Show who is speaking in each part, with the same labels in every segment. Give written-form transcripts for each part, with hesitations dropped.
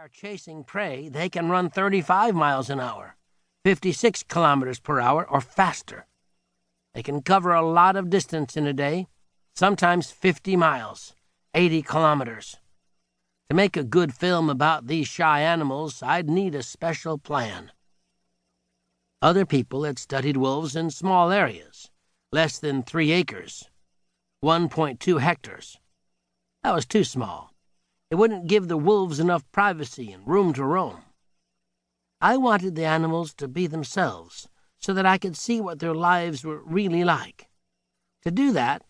Speaker 1: are chasing prey, they can run 35 miles an hour, 56 kilometers per hour, or faster. They can cover a lot of distance in a day, sometimes 50 miles, 80 kilometers. To make a good film about these shy animals, I'd need a special plan. Other people had studied wolves in small areas, less than 3 acres, 1.2 hectares. That was too small. It wouldn't give the wolves enough privacy and room to roam. I wanted the animals to be themselves, so that I could see what their lives were really like. To do that,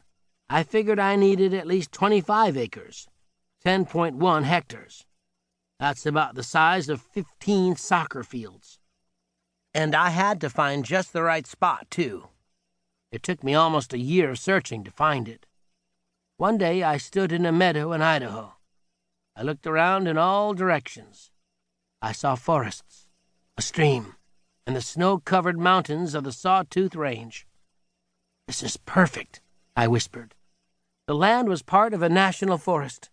Speaker 1: I figured I needed at least 25 acres, 10.1 hectares. That's about the size of 15 soccer fields. And I had to find just the right spot, too. It took me almost a year searching to find it. One day I stood in a meadow in Idaho. I looked around in all directions. I saw forests, a stream, and the snow-covered mountains of the Sawtooth Range. "This is perfect," I whispered. The land was part of a national forest.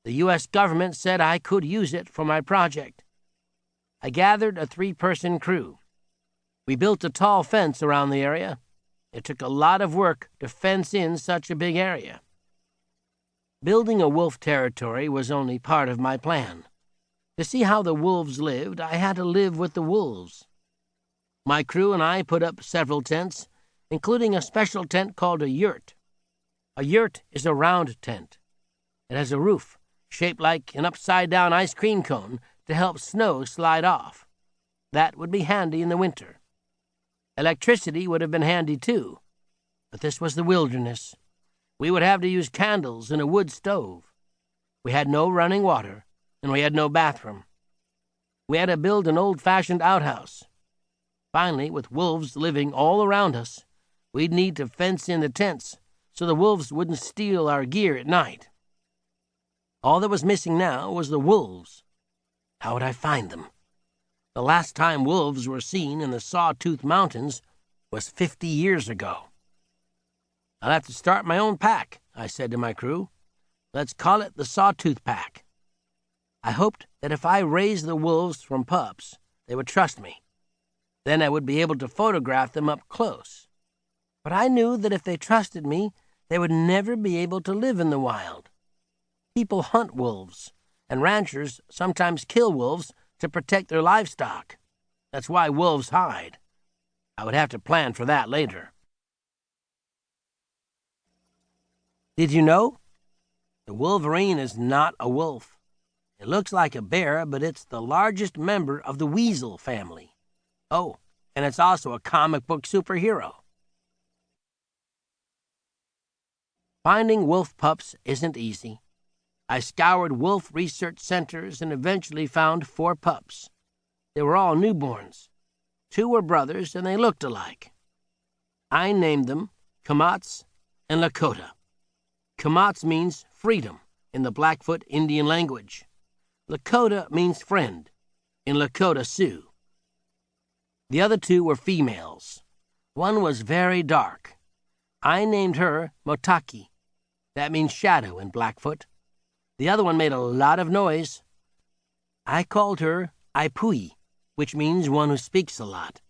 Speaker 1: The U.S. government said I could use it for my project. I gathered a 3-person crew. We built a tall fence around the area. It took a lot of work to fence in such a big area. Building a wolf territory was only part of my plan. To see how the wolves lived, I had to live with the wolves. My crew and I put up several tents, including a special tent called a yurt. A yurt is a round tent. It has a roof, shaped like an upside-down ice cream cone, to help snow slide off. That would be handy in the winter. Electricity would have been handy, too. But this was the wilderness. We would have to use candles and a wood stove. We had no running water, and we had no bathroom. We had to build an old-fashioned outhouse. Finally, with wolves living all around us, we'd need to fence in the tents so the wolves wouldn't steal our gear at night. All that was missing now was the wolves. How would I find them? The last time wolves were seen in the Sawtooth Mountains was 50 years ago. "I'll have to start my own pack," I said to my crew. "Let's call it the Sawtooth Pack." I hoped that if I raised the wolves from pups, they would trust me. Then I would be able to photograph them up close. But I knew that if they trusted me, they would never be able to live in the wild. People hunt wolves, and ranchers sometimes kill wolves to protect their livestock. That's why wolves hide. I would have to plan for that later. Did you know? The wolverine is not a wolf. It looks like a bear, but it's the largest member of the weasel family. Oh, and it's also a comic book superhero. Finding wolf pups isn't easy. I scoured wolf research centers and eventually found 4 pups. They were all newborns. 2 were brothers, and they looked alike. I named them Kamats and Lakota. Kamats means freedom in the Blackfoot Indian language. Lakota means friend in Lakota Sioux. The other 2 were females. One was very dark. I named her Motaki. That means shadow in Blackfoot. The other one made a lot of noise. I called her Aipui, which means one who speaks a lot.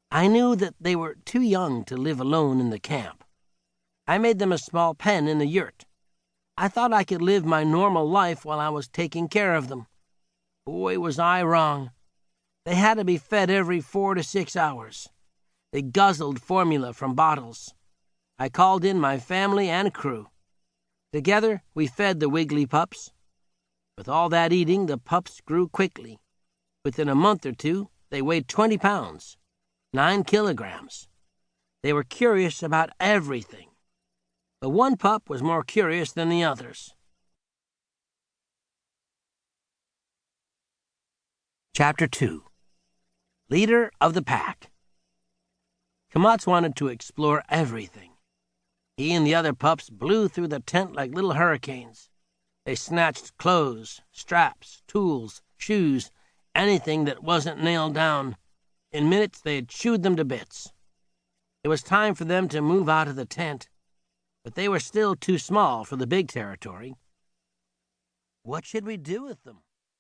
Speaker 1: I knew that they were too young to live alone in the camp. I made them a small pen in the yurt. I thought I could live my normal life while I was taking care of them. Boy, was I wrong. They had to be fed every 4 to 6 hours. They guzzled formula from bottles. I called in my family and crew. Together, we fed the wiggly pups. With all that eating, the pups grew quickly. Within a month or 2, they weighed 20 pounds, 9 kilograms. They were curious about everything. But one pup was more curious than the others. Chapter 2. Leader of the Pack. Kamats wanted to explore everything. He and the other pups blew through the tent like little hurricanes. They snatched clothes, straps, tools, shoes, anything that wasn't nailed down. In minutes they had chewed them to bits. It was time for them to move out of the tent, but they were still too small for the big territory. What should we do with them?